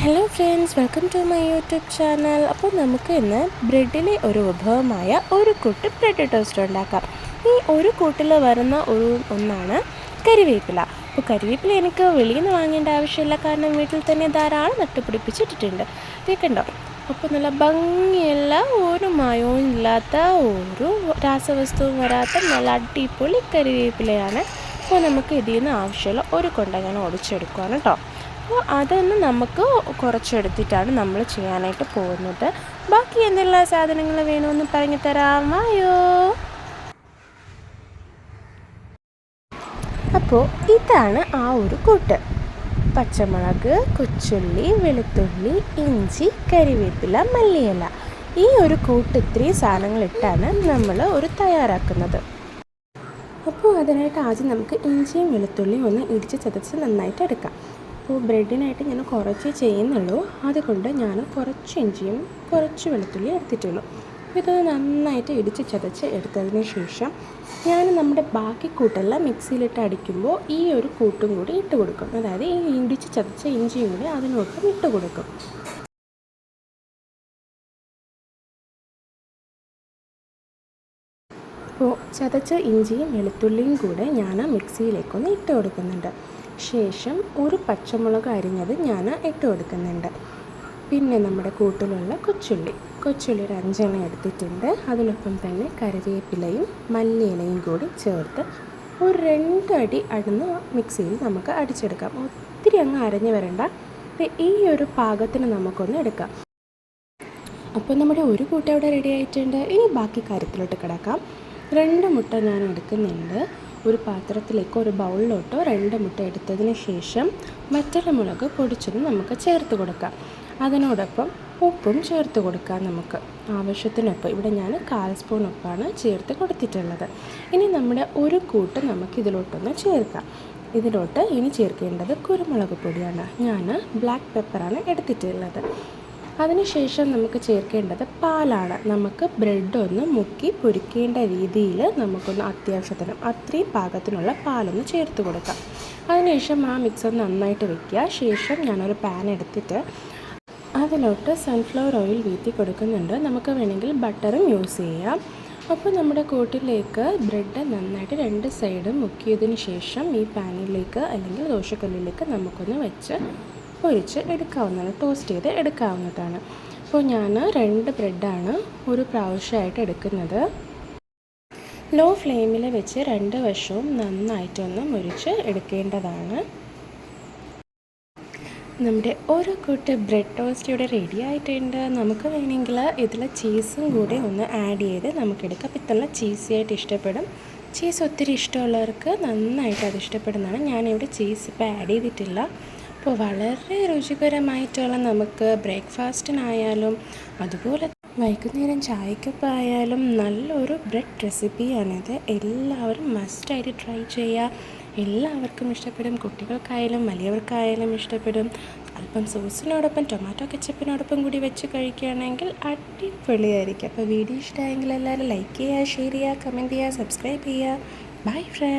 Hello friends, welcome to my YouTube channel. അപ്പോൾ നമുക്ക് ഇന്ന് ബ്രെഡിലെ ഒരു വിഭവമായ ഒരു കൂട്ട് ബ്രെഡ് ടോസ്റ്റ് ഉണ്ടാക്കാം. ഈ ഒരു കൂട്ടിൽ വരുന്ന ഒന്നാണ് കരിവേപ്പില. അപ്പോൾ കരിവേപ്പില എനിക്ക് വെളിയിൽ നിന്ന് വാങ്ങേണ്ട ആവശ്യമില്ല, കാരണം വീട്ടിൽ തന്നെ ധാരാളം നട്ടുപിടിപ്പിച്ചിട്ടിട്ടുണ്ട്. കേൾക്കണ്ടോ? അപ്പോൾ നല്ല ഭംഗിയുള്ള, ഒരു മയവും ഇല്ലാത്ത, ഒരു രാസവസ്തുവും വരാത്ത നല്ല അടിപൊളി കരിവേപ്പിലയാണ്. അപ്പോൾ നമുക്ക് ഇതിൽ നിന്ന് ആവശ്യമുള്ള ഒരു കൊണ്ട ഞാൻ ഒടിച്ചെടുക്കുകയാണ് കേട്ടോ. അപ്പോൾ അതൊന്ന് നമുക്ക് കുറച്ചെടുത്തിട്ടാണ് നമ്മൾ ചെയ്യാനായിട്ട് പോകുന്നത്. ബാക്കി എന്തെല്ലാം സാധനങ്ങൾ വേണമെന്ന് പറഞ്ഞു തരാമായോ? അപ്പോൾ ഇതാണ് ആ ഒരു കൂട്ട്: പച്ചമുളക്, കൊച്ചുള്ളി, വെളുത്തുള്ളി, ഇഞ്ചി, കരിവേപ്പില, മല്ലിയില. ഈ ഒരു കൂട്ട് ഇത്രയും സാധനങ്ങളിട്ടാണ് നമ്മൾ തയ്യാറാക്കുന്നത്. അപ്പോൾ അതിനായിട്ട് ആദ്യം നമുക്ക് ഇഞ്ചിയും വെളുത്തുള്ളിയും ഒന്ന് ഇടിച്ച് ചതച്ച് നന്നായിട്ട് എടുക്കാം. അപ്പോൾ ബ്രെഡിനായിട്ട് ഞാൻ കുറച്ച് ചെയ്യുന്നുള്ളൂ, അതുകൊണ്ട് ഞാൻ കുറച്ച് ഇഞ്ചിയും കുറച്ച് വെളുത്തുള്ളിയും എടുത്തിട്ടുള്ളൂ. ഇതൊന്ന് നന്നായിട്ട് ഇടിച്ച് ചതച്ച് എടുത്തതിന് ശേഷം ഞാൻ നമ്മുടെ ബാക്കി കൂട്ടെല്ലാം മിക്സിയിലിട്ട് അടിക്കുമ്പോൾ ഈ ഒരു കൂട്ടും കൂടി ഇട്ട് കൊടുക്കും. അതായത് ഈ ഇടിച്ച് ചതച്ച ഇഞ്ചിയും കൂടി അതിനോടൊപ്പം ഇട്ട് കൊടുക്കും. അപ്പോൾ ചതച്ച ഇഞ്ചിയും വെളുത്തുള്ളിയും കൂടെ ഞാൻ മിക്സിയിലേക്കൊന്ന് ഇട്ട് കൊടുക്കുന്നുണ്ട്. ശേഷം ഒരു പച്ചമുളക് അരിഞ്ഞത് ഞാൻ ഇട്ട് കൊടുക്കുന്നുണ്ട്. പിന്നെ നമ്മുടെ കൂട്ടിലുള്ള കൊച്ചുള്ളി ഒരു 5 എണ്ണം എടുത്തിട്ടുണ്ട്. അതിനൊപ്പം തന്നെ കറിവേപ്പിലയും മല്ലിയിലയും കൂടി ചേർത്ത് ഒരു 2 അടി അടന്ന് മിക്സിയിൽ നമുക്ക് അടിച്ചെടുക്കാം. ഒത്തിരി അങ്ങ് അരഞ്ഞു വരണ്ട, ഈ ഒരു പാകത്തിന് നമുക്കൊന്ന് എടുക്കാം. അപ്പോൾ നമ്മുടെ ഒരു കൂട്ടം അവിടെ റെഡി ആയിട്ടുണ്ട്. ഇനി ബാക്കി കാര്യത്തിലോട്ട് കിടക്കാം. 2 മുട്ട ഞാൻ എടുക്കുന്നുണ്ട്. ഒരു പാത്രത്തിലേക്ക്, ഒരു ബൗളിലോട്ടോ 2 മുട്ട എടുത്തതിന് ശേഷം വറ്റൽമുളക് പൊടിച്ചത് നമുക്ക് ചേർത്ത് കൊടുക്കാം. അതിനോടൊപ്പം ഉപ്പും ചേർത്ത് കൊടുക്കാം. നമുക്ക് ആവശ്യത്തിനൊപ്പം ഇവിടെ ഞാൻ 1/4 സ്പൂൺ ഉപ്പാണ് ചേർത്ത് കൊടുത്തിട്ടുള്ളത്. ഇനി നമ്മുടെ ഒരു കൂട്ട് നമുക്ക് ഇതിലോട്ടൊന്ന് ചേർക്കാം. ഇതിലോട്ട് ഇനി ചേർക്കേണ്ടത് കുരുമുളക് പൊടിയാണ്. ഞാൻ ബ്ലാക്ക് പെപ്പറാണ് എടുത്തിട്ടുള്ളത്. അതിനുശേഷം നമുക്ക് ചേർക്കേണ്ടത് പാലാണ്. നമുക്ക് ബ്രെഡ് ഒന്ന് മുക്കി പൊരിക്കേണ്ട രീതിയിൽ നമുക്കൊന്ന് അത്യാവശ്യത്തിന് അത്രയും പാകത്തിനുള്ള പാലൊന്ന് ചേർത്ത് കൊടുക്കാം. അതിനുശേഷം ആ മിക്സർ നന്നായിട്ട് വെക്കുക. ശേഷം ഞാനൊരു പാൻ എടുത്തിട്ട് അതിലോട്ട് സൺഫ്ലവർ ഓയിൽ വീത്തി കൊടുക്കുന്നുണ്ട്. നമുക്ക് വേണമെങ്കിൽ ബട്ടറും യൂസ് ചെയ്യാം. അപ്പോൾ നമ്മുടെ കൂട്ടിലേക്ക് ബ്രെഡ് നന്നായിട്ട് 2 സൈഡും മുക്കിയതിന് ശേഷം ഈ പാനിലേക്ക് അല്ലെങ്കിൽ ദോശക്കല്ലിലേക്ക് നമുക്കൊന്ന് വെച്ച് പൊരിച്ച് എടുക്കാവുന്നതാണ്, ടോസ്റ്റ് ചെയ്ത് എടുക്കാവുന്നതാണ്. അപ്പോൾ ഞാൻ 2 ബ്രെഡാണ് ഒരു പ്രാവശ്യമായിട്ട് എടുക്കുന്നത്. ലോ ഫ്ലെയിമിൽ വെച്ച് 2 വശവും നന്നായിട്ടൊന്ന് മുരിച്ച് എടുക്കേണ്ടതാണ്. നമ്മുടെ ഒരു കൂട്ട് ബ്രെഡ് ടോസ്റ്റ് ഇവിടെ റെഡി ആയിട്ടുണ്ട്. നമുക്ക് വേണമെങ്കിൽ ഇതിൽ ചീസും കൂടി ഒന്ന് ആഡ് ചെയ്ത് നമുക്കെടുക്കാം. അപ്പോൾ ഇത്ര ചീസി ആയിട്ട് ഇഷ്ടപ്പെടും. ചീസ് ഒത്തിരി ഇഷ്ടമുള്ളവർക്ക് നന്നായിട്ട് അത് ഇഷ്ടപ്പെടുന്നതാണ്. ഞാനിവിടെ ചീസ് ഇപ്പോൾ ആഡ് ചെയ്തിട്ടില്ല. അപ്പോൾ വളരെ രുചികരമായിട്ടുള്ള, നമുക്ക് ബ്രേക്ക്ഫാസ്റ്റിനായാലും അതുപോലെ വൈകുന്നേരം ചായക്കൊപ്പായാലും നല്ലൊരു ബ്രെഡ് റെസിപ്പിയാണിത്. എല്ലാവരും മസ്റ്റായിട്ട് ട്രൈ ചെയ്യുക. എല്ലാവർക്കും ഇഷ്ടപ്പെടും. കുട്ടികൾക്കായാലും വലിയവർക്കായാലും ഇഷ്ടപ്പെടും. അല്പം സോസിനോടൊപ്പം ടൊമാറ്റോ കെച്ചപ്പിനോടൊപ്പം കൂടി വെച്ച് കഴിക്കുകയാണെങ്കിൽ അടിപൊളിയായിരിക്കും. അപ്പോൾ വീഡിയോ ഇഷ്ടമായെങ്കിൽ എല്ലാവരും ലൈക്ക് ചെയ്യുക, ഷെയർ ചെയ്യുക, കമൻറ്റ് ചെയ്യുക, സബ്സ്ക്രൈബ് ചെയ്യുക. Bye friends.